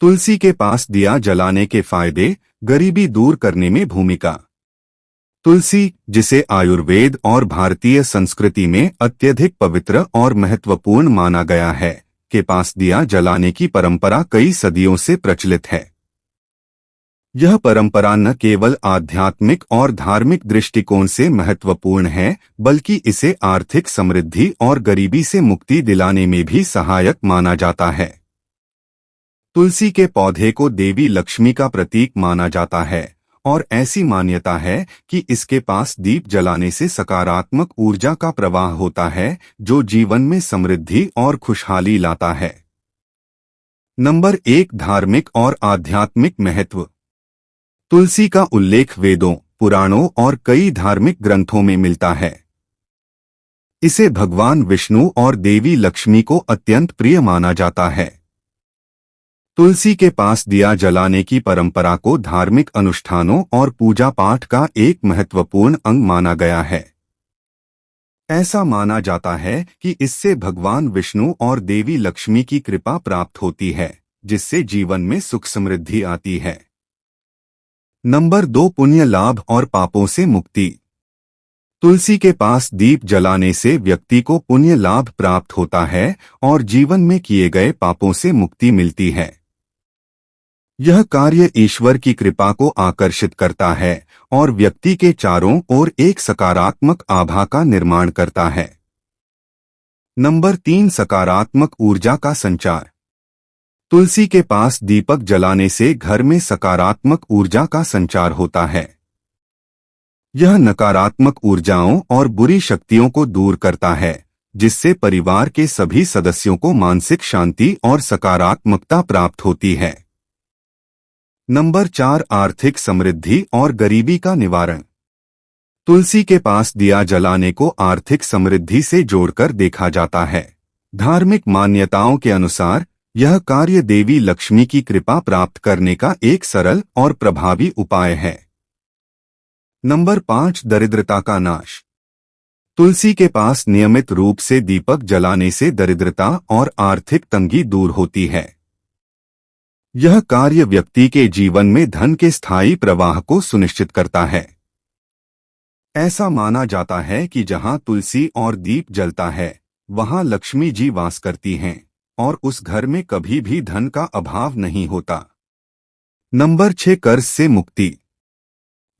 तुलसी के पास दिया जलाने के फायदे, गरीबी दूर करने में भूमिका। तुलसी, जिसे आयुर्वेद और भारतीय संस्कृति में अत्यधिक पवित्र और महत्वपूर्ण माना गया है, के पास दिया जलाने की परंपरा कई सदियों से प्रचलित है। यह परंपरा न केवल आध्यात्मिक और धार्मिक दृष्टिकोण से महत्वपूर्ण है, बल्कि इसे आर्थिक समृद्धि और गरीबी से मुक्ति दिलाने में भी सहायक माना जाता है। तुलसी के पौधे को देवी लक्ष्मी का प्रतीक माना जाता है और ऐसी मान्यता है कि इसके पास दीप जलाने से सकारात्मक ऊर्जा का प्रवाह होता है, जो जीवन में समृद्धि और खुशहाली लाता है। नंबर 1, धार्मिक और आध्यात्मिक महत्व। तुलसी का उल्लेख वेदों, पुराणों और कई धार्मिक ग्रंथों में मिलता है। इसे भगवान विष्णु और देवी लक्ष्मी को अत्यंत प्रिय माना जाता है। तुलसी के पास दिया जलाने की परंपरा को धार्मिक अनुष्ठानों और पूजा पाठ का एक महत्वपूर्ण अंग माना गया है। ऐसा माना जाता है कि इससे भगवान विष्णु और देवी लक्ष्मी की कृपा प्राप्त होती है, जिससे जीवन में सुख समृद्धि आती है। नंबर 2, पुण्य लाभ और पापों से मुक्ति। तुलसी के पास दीप जलाने से व्यक्ति को पुण्य लाभ प्राप्त होता है और जीवन में किए गए पापों से मुक्ति मिलती है। यह कार्य ईश्वर की कृपा को आकर्षित करता है और व्यक्ति के चारों ओर एक सकारात्मक आभा का निर्माण करता है। नंबर 3, सकारात्मक ऊर्जा का संचार। तुलसी के पास दीपक जलाने से घर में सकारात्मक ऊर्जा का संचार होता है। यह नकारात्मक ऊर्जाओं और बुरी शक्तियों को दूर करता है, जिससे परिवार के सभी सदस्यों को मानसिक शांति और सकारात्मकता प्राप्त होती है। नंबर 4, आर्थिक समृद्धि और गरीबी का निवारण। तुलसी के पास दिया जलाने को आर्थिक समृद्धि से जोड़कर देखा जाता है। धार्मिक मान्यताओं के अनुसार यह कार्य देवी लक्ष्मी की कृपा प्राप्त करने का एक सरल और प्रभावी उपाय है। नंबर 5, दरिद्रता का नाश। तुलसी के पास नियमित रूप से दीपक जलाने से दरिद्रता और आर्थिक तंगी दूर होती है। यह कार्य व्यक्ति के जीवन में धन के स्थायी प्रवाह को सुनिश्चित करता है। ऐसा माना जाता है कि जहां तुलसी और दीप जलता है, वहां लक्ष्मी जी वास करती हैं और उस घर में कभी भी धन का अभाव नहीं होता। नंबर 6, कर्ज से मुक्ति।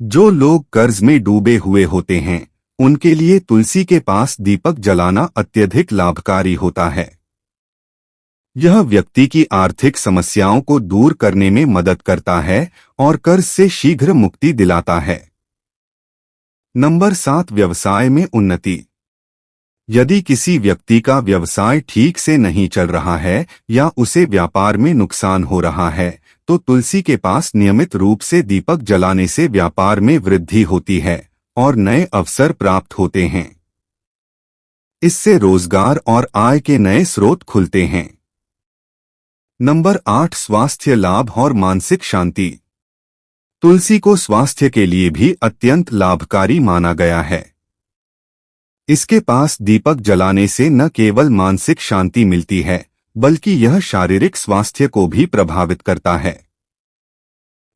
जो लोग कर्ज में डूबे हुए होते हैं, उनके लिए तुलसी के पास दीपक जलाना अत्यधिक लाभकारी होता है। यह व्यक्ति की आर्थिक समस्याओं को दूर करने में मदद करता है और कर्ज से शीघ्र मुक्ति दिलाता है। नंबर 7, व्यवसाय में उन्नति। यदि किसी व्यक्ति का व्यवसाय ठीक से नहीं चल रहा है या उसे व्यापार में नुकसान हो रहा है, तो तुलसी के पास नियमित रूप से दीपक जलाने से व्यापार में वृद्धि होती है और नए अवसर प्राप्त होते हैं। इससे रोजगार और आय के नए स्रोत खुलते हैं। नंबर 8, स्वास्थ्य लाभ और मानसिक शांति। तुलसी को स्वास्थ्य के लिए भी अत्यंत लाभकारी माना गया है। इसके पास दीपक जलाने से न केवल मानसिक शांति मिलती है, बल्कि यह शारीरिक स्वास्थ्य को भी प्रभावित करता है।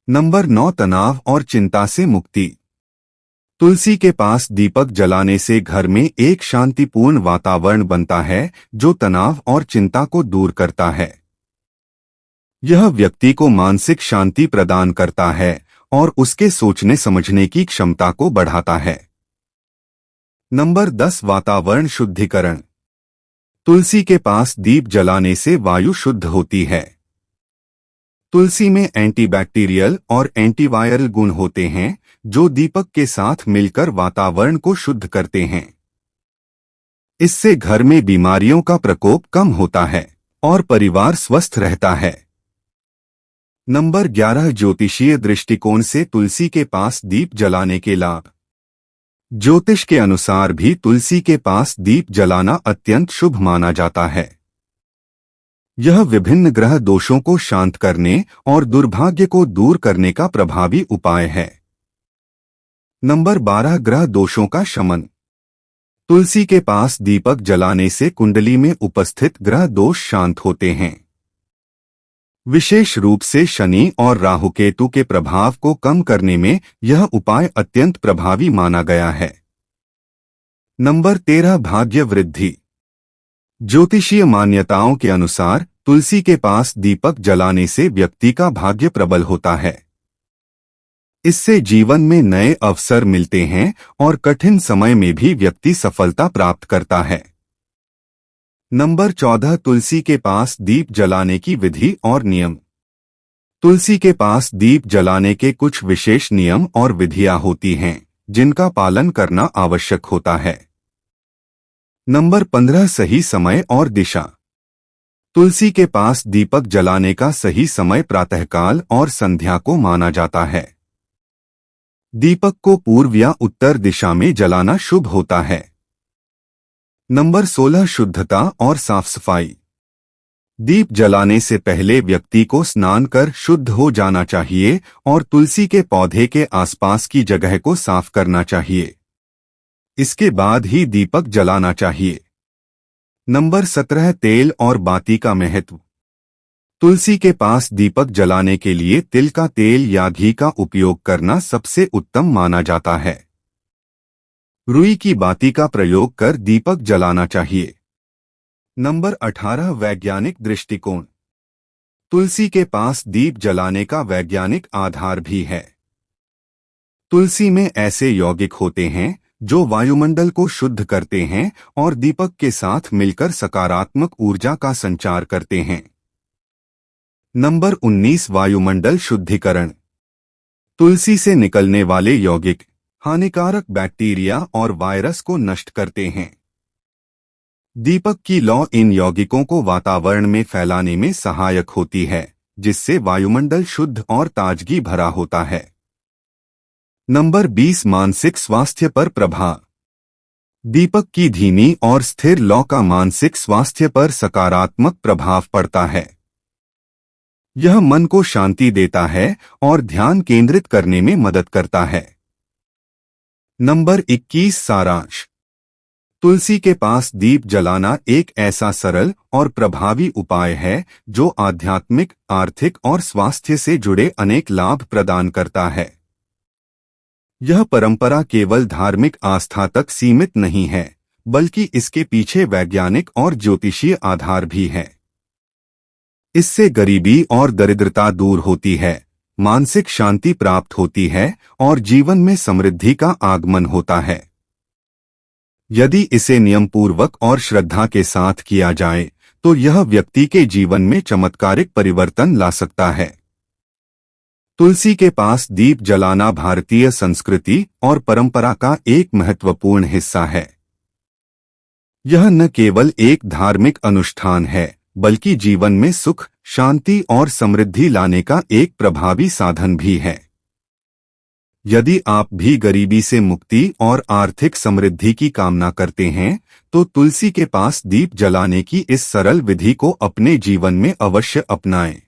नंबर 9, तनाव और चिंता से मुक्ति। तुलसी के पास दीपक जलाने से घर में एक शांतिपूर्ण वातावरण बनता है, जो तनाव और चिंता को दूर करता है। यह व्यक्ति को मानसिक शांति प्रदान करता है और उसके सोचने समझने की क्षमता को बढ़ाता है। नंबर 10, वातावरण शुद्धिकरण। तुलसी के पास दीप जलाने से वायु शुद्ध होती है। तुलसी में एंटीबैक्टीरियल और एंटीवायरल गुण होते हैं, जो दीपक के साथ मिलकर वातावरण को शुद्ध करते हैं। इससे घर में बीमारियों का प्रकोप कम होता है और परिवार स्वस्थ रहता है। नंबर 11, ज्योतिषीय दृष्टिकोण से तुलसी के पास दीप जलाने के लाभ। ज्योतिष के अनुसार भी तुलसी के पास दीप जलाना अत्यंत शुभ माना जाता है। यह विभिन्न ग्रह दोषों को शांत करने और दुर्भाग्य को दूर करने का प्रभावी उपाय है। नंबर 12, ग्रह दोषों का शमन। तुलसी के पास दीपक जलाने से कुंडली में उपस्थित ग्रह दोष शांत होते हैं। विशेष रूप से शनि और राहु केतु के प्रभाव को कम करने में यह उपाय अत्यंत प्रभावी माना गया है। नंबर 13 भाग्य वृद्धि। ज्योतिषीय मान्यताओं के अनुसार तुलसी के पास दीपक जलाने से व्यक्ति का भाग्य प्रबल होता है। इससे जीवन में नए अवसर मिलते हैं और कठिन समय में भी व्यक्ति सफलता प्राप्त करता है। नंबर 14 तुलसी के पास दीप जलाने की विधि और नियम। तुलसी के पास दीप जलाने के कुछ विशेष नियम और विधियां होती हैं, जिनका पालन करना आवश्यक होता है। नंबर 15 सही समय और दिशा। तुलसी के पास दीपक जलाने का सही समय प्रातःकाल और संध्या को माना जाता है। दीपक को पूर्व या उत्तर दिशा में जलाना शुभ होता है। नंबर 16 शुद्धता और साफ सफाई। दीप जलाने से पहले व्यक्ति को स्नान कर शुद्ध हो जाना चाहिए और तुलसी के पौधे के आसपास की जगह को साफ करना चाहिए। इसके बाद ही दीपक जलाना चाहिए। नंबर 17 तेल और बाती का महत्व। तुलसी के पास दीपक जलाने के लिए तिल का तेल या घी का उपयोग करना सबसे उत्तम माना जाता है। रुई की बाती का प्रयोग कर दीपक जलाना चाहिए। नंबर 18 वैज्ञानिक दृष्टिकोण। तुलसी के पास दीप जलाने का वैज्ञानिक आधार भी है। तुलसी में ऐसे यौगिक होते हैं जो वायुमंडल को शुद्ध करते हैं और दीपक के साथ मिलकर सकारात्मक ऊर्जा का संचार करते हैं। नंबर 19 वायुमंडल शुद्धिकरण। तुलसी से निकलने वाले यौगिक हानिकारक बैक्टीरिया और वायरस को नष्ट करते हैं। दीपक की लौ इन यौगिकों को वातावरण में फैलाने में सहायक होती है, जिससे वायुमंडल शुद्ध और ताजगी भरा होता है। नंबर 20 मानसिक स्वास्थ्य पर प्रभाव। दीपक की धीमी और स्थिर लौ का मानसिक स्वास्थ्य पर सकारात्मक प्रभाव पड़ता है। यह मन को शांति देता है और ध्यान केंद्रित करने में मदद करता है। नंबर 21 सारांश। तुलसी के पास दीप जलाना एक ऐसा सरल और प्रभावी उपाय है जो आध्यात्मिक, आर्थिक और स्वास्थ्य से जुड़े अनेक लाभ प्रदान करता है। यह परंपरा केवल धार्मिक आस्था तक सीमित नहीं है, बल्कि इसके पीछे वैज्ञानिक और ज्योतिषीय आधार भी है। इससे गरीबी और दरिद्रता दूर होती है, मानसिक शांति प्राप्त होती है और जीवन में समृद्धि का आगमन होता है। यदि इसे नियमपूर्वक और श्रद्धा के साथ किया जाए तो यह व्यक्ति के जीवन में चमत्कारिक परिवर्तन ला सकता है। तुलसी के पास दीप जलाना भारतीय संस्कृति और परंपरा का एक महत्वपूर्ण हिस्सा है। यह न केवल एक धार्मिक अनुष्ठान है, बल्कि जीवन में सुख, शांति और समृद्धि लाने का एक प्रभावी साधन भी है। यदि आप भी गरीबी से मुक्ति और आर्थिक समृद्धि की कामना करते हैं, तो तुलसी के पास दीप जलाने की इस सरल विधि को अपने जीवन में अवश्य अपनाएं।